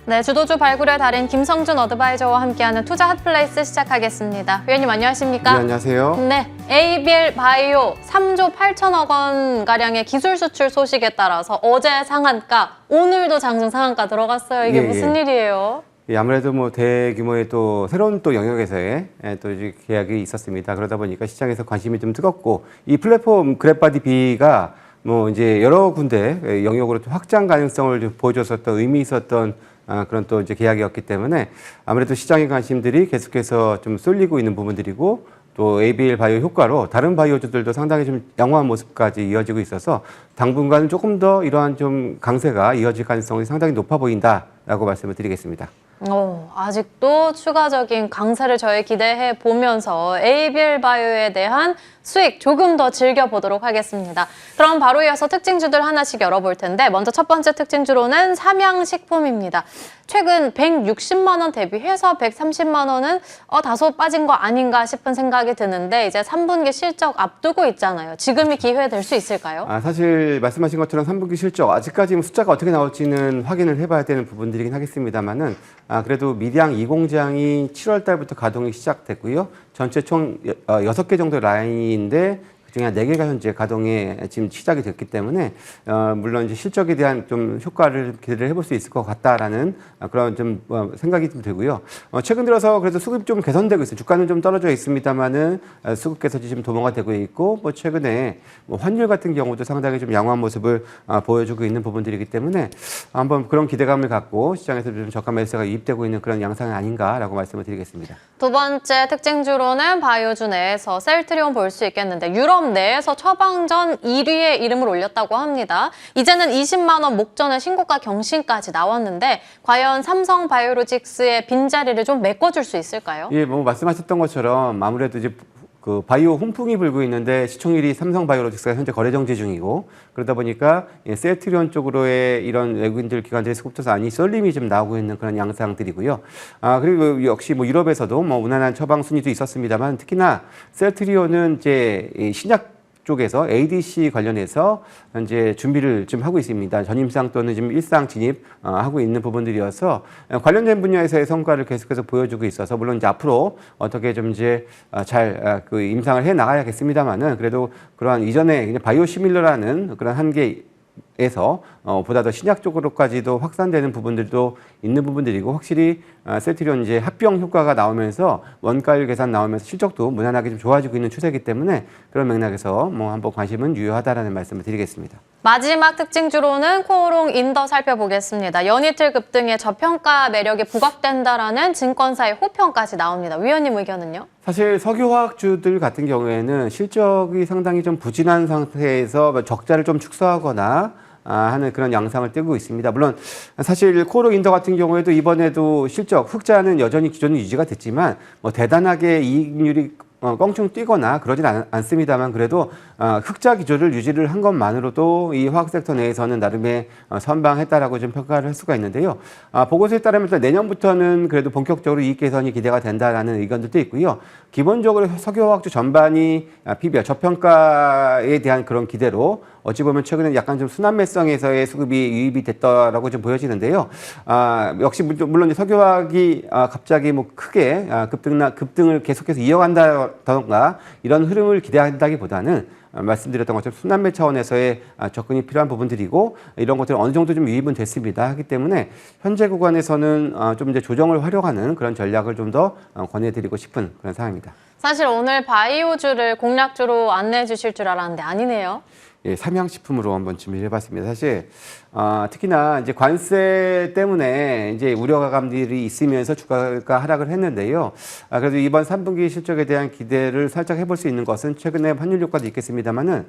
네, 주도주 발굴의 달인 김성준 어드바이저와 함께하는 투자 핫플레이스 시작하겠습니다. 위원님 안녕하십니까? 네, 안녕하세요. 네, ABL 바이오 3조 8천억 원가량의 기술 수출 소식에 따라서 어제 상한가, 오늘도 장중 상한가 들어갔어요. 이게 무슨 일이에요? 아무래도 뭐 대규모의 또 새로운 또 영역에서의 또 이제 계약이 있었습니다. 그러다 보니까 시장에서 관심이 좀 뜨겁고 이 플랫폼 그랩바디비가 뭐 이제 여러 군데 영역으로 좀 확장 가능성을 좀 보여줬었던 의미 있었던 그런 또 이제 계약이었기 때문에 아무래도 시장의 관심들이 계속해서 좀 쏠리고 있는 부분들이고 또 ABL 바이오 효과로 다른 바이오주들도 상당히 좀 양호한 모습까지 이어지고 있어서 당분간은 조금 더 이러한 좀 강세가 이어질 가능성이 상당히 높아 보인다라고 말씀을 드리겠습니다. 아직도 추가적인 강세를 저희 기대해 보면서 ABL 바이오에 대한 수익 조금 더 즐겨보도록 하겠습니다. 그럼 바로 이어서 특징주들 하나씩 열어볼 텐데 먼저 첫 번째 특징주로는 삼양식품입니다. 최근 160만 원 대비해서 130만 원은 다소 빠진 거 아닌가 싶은 생각이 드는데 이제 3분기 실적 앞두고 있잖아요. 지금이 기회 될 수 있을까요? 사실 말씀하신 것처럼 3분기 실적 아직까지 숫자가 어떻게 나올지는 확인을 해봐야 되는 부분들이긴 하겠습니다만은 그래도 미량 2공장이 7월 달부터 가동이 시작됐고요. 전체 총 6개 정도 라인인데 그중에 한 4개가 현재 가동에 지금 시작이 됐기 때문에 물론 이제 실적에 대한 좀 효과를 기대를 해볼 수 있을 것 같다라는 그런 좀 생각이 좀 들고요. 최근 들어서 그래도 수급이 좀 개선되고 있어요. 주가는 좀 떨어져 있습니다만은 수급 개선이 좀 도모가 되고 있고 뭐 최근에 뭐 환율 같은 경우도 상당히 좀 양호한 모습을 보여주고 있는 부분들이기 때문에 한번 그런 기대감을 갖고 시장에서 좀 저가 매수가 유입되고 있는 그런 양상이 아닌가라고 말씀을 드리겠습니다. 두 번째 특징주로는 바이오주 내에서 셀트리온 볼 수 있겠는데 유럽 내에서 처방전 1위에 이름을 올렸다고 합니다. 이제는 20만 원 목전의 신고가 경신까지 나왔는데 과연 삼성 바이오로직스의 빈자리를 좀 메꿔줄 수 있을까요? 예, 뭐 말씀하셨던 것처럼 아무래도 이제 그 바이오 훈풍이 불고 있는데 시총일이 삼성 바이오로직스가 현재 거래 정지 중이고 그러다 보니까 셀트리온 쪽으로의 이런 외국인들 기관들의 수급투자 안이 쏠림이 좀 나오고 있는 그런 양상들이고요. 그리고 역시 뭐 유럽에서도 뭐 무난한 처방 순위도 있었습니다만 특히나 셀트리온은 이제 신약 쪽에서 ADC 관련해서 현재 준비를 좀 하고 있습니다. 전임상 또는 지금 일상 진입하고 있는 부분들이어서 관련된 분야에서의 성과를 계속해서 보여주고 있어서 물론 이제 앞으로 어떻게 좀 이제 잘 그 임상을 해 나가야겠습니다만은 그래도 그러한 이전에 그냥 바이오시밀러라는 그런 한계에서 보다 더 신약 쪽으로까지도 확산되는 부분들도 있는 부분들이고 확실히 셀트리온 이제 합병 효과가 나오면서 원가율 계산 나오면서 실적도 무난하게 좀 좋아지고 있는 추세이기 때문에 그런 맥락에서 뭐 한번 관심은 유효하다라는 말씀을 드리겠습니다. 마지막 특징주로는 코오롱 인더 살펴보겠습니다. 연이틀 급등의 저평가 매력이 부각된다라는 증권사의 호평까지 나옵니다. 위원님 의견은요? 사실 석유화학주들 같은 경우에는 실적이 상당히 좀 부진한 상태에서 적자를 좀 축소하거나 하는 그런 양상을 띠고 있습니다. 물론 사실 코오롱 인더 같은 경우에도 이번에도 실적 흑자는 여전히 기존은 유지가 됐지만 뭐 대단하게 이익률이 껑충 뛰거나 그러진 않습니다만 그래도 흑자 기조를 유지를 한 것만으로도 이 화학 섹터 내에서는 나름의 선방했다라고 좀 평가를 할 수가 있는데요. 보고서에 따르면 내년부터는 그래도 본격적으로 이익 개선이 기대가 된다라는 의견들도 있고요. 기본적으로 석유화학주 전반이 PBR 저평가에 대한 그런 기대로 어찌 보면 최근에 약간 좀 순환매성에서의 수급이 유입이 됐다라고 좀 보여지는데요. 역시 물론 석유화학이 갑자기 뭐 크게 급등을 계속해서 이어간다던가 이런 흐름을 기대한다기보다는 말씀드렸던 것처럼 순환매 차원에서의 접근이 필요한 부분들이고 이런 것들이 어느 정도 좀 유입은 됐습니다. 하기 때문에 현재 구간에서는 좀 이제 조정을 활용하는 그런 전략을 좀 더 권해드리고 싶은 그런 상황입니다. 사실 오늘 바이오주를 공략주로 안내해 주실 줄 알았는데 아니네요. 예, 삼양식품으로 한번 준비를 해봤습니다. 사실 특히나 이제 관세 때문에 이제 우려감들이 있으면서 주가가 하락을 했는데요. 그래도 이번 3분기 실적에 대한 기대를 살짝 해볼 수 있는 것은 최근에 환율 효과도 있겠습니다만은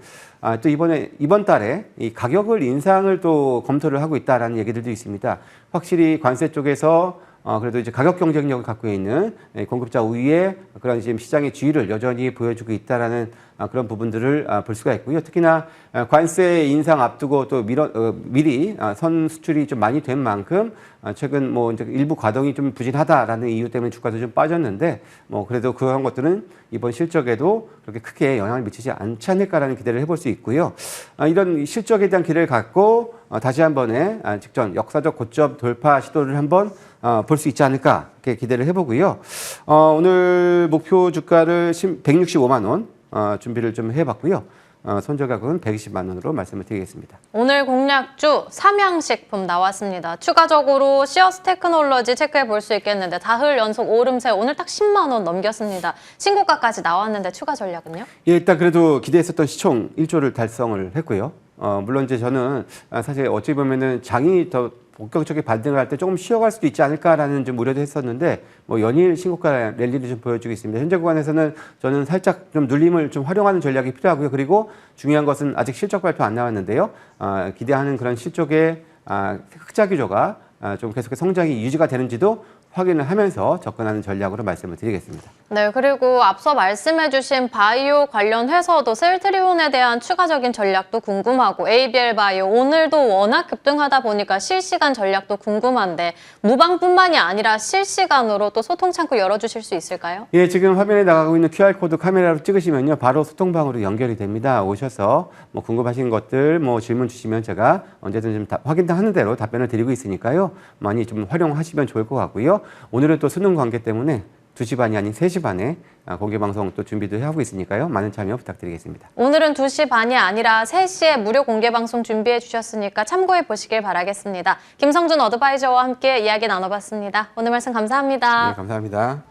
또 이번 달에 이 가격을 인상을 또 검토를 하고 있다라는 얘기들도 있습니다. 확실히 관세 쪽에서 그래도 이제 가격 경쟁력을 갖고 있는 공급자 우위의 그런 지금 시장의 지위를 여전히 보여주고 있다라는 그런 부분들을 볼 수가 있고요. 특히나 관세 인상 앞두고 또 미리 선 수출이 좀 많이 된 만큼 최근 뭐 이제 일부 과동이 좀 부진하다라는 이유 때문에 주가도 좀 빠졌는데 뭐 그래도 그런 것들은 이번 실적에도 그렇게 크게 영향을 미치지 않지 않을까라는 기대를 해볼 수 있고요. 이런 실적에 대한 기대를 갖고 다시 한 번에 직전 역사적 고점 돌파 시도를 한번 볼 수 있지 않을까 이렇게 기대를 해보고요. 오늘 목표 주가를 165만 원 준비를 좀 해봤고요. 손절가격은 120만 원으로 말씀을 드리겠습니다. 오늘 공략주 삼양식품 나왔습니다. 추가적으로 시어스 테크놀로지 체크해 볼 수 있겠는데 다흘 연속 오름세 오늘 딱 10만 원 넘겼습니다. 신고가까지 나왔는데 추가 전략은요? 예, 일단 그래도 기대했었던 시총 1조를 달성을 했고요. 물론 이제 저는 사실 어찌 보면은 장이 더 본격적인 반등을 할 때 조금 쉬어갈 수도 있지 않을까라는 좀 우려도 했었는데 뭐 연일 신고가 랠리를 좀 보여주고 있습니다. 현재 구간에서는 저는 살짝 좀 눌림을 좀 활용하는 전략이 필요하고요. 그리고 중요한 것은 아직 실적 발표 안 나왔는데요. 기대하는 그런 실적의 흑자 규조가 좀 계속해서 성장이 유지가 되는지도 확인을 하면서 접근하는 전략으로 말씀을 드리겠습니다. 네, 그리고 앞서 말씀해주신 바이오 관련 회사도 셀트리온에 대한 추가적인 전략도 궁금하고 ABL 바이오 오늘도 워낙 급등하다 보니까 실시간 전략도 궁금한데 무방뿐만이 아니라 실시간으로 또 소통 창구 열어주실 수 있을까요? 예, 지금 화면에 나가고 있는 QR코드 카메라로 찍으시면요. 바로 소통방으로 연결이 됩니다. 오셔서 뭐 궁금하신 것들 뭐 질문 주시면 제가 언제든 좀 확인하는 대로 답변을 드리고 있으니까요. 많이 좀 활용하시면 좋을 것 같고요. 오늘은 또 수능 관계 때문에 2시 반이 아닌 3시 반에 공개방송 또 준비도 하고 있으니까요. 많은 참여 부탁드리겠습니다. 오늘은 2시 반이 아니라 3시에 무료 공개방송 준비해 주셨으니까 참고해 보시길 바라겠습니다. 김성준 어드바이저와 함께 이야기 나눠봤습니다. 오늘 말씀 감사합니다. 네, 감사합니다.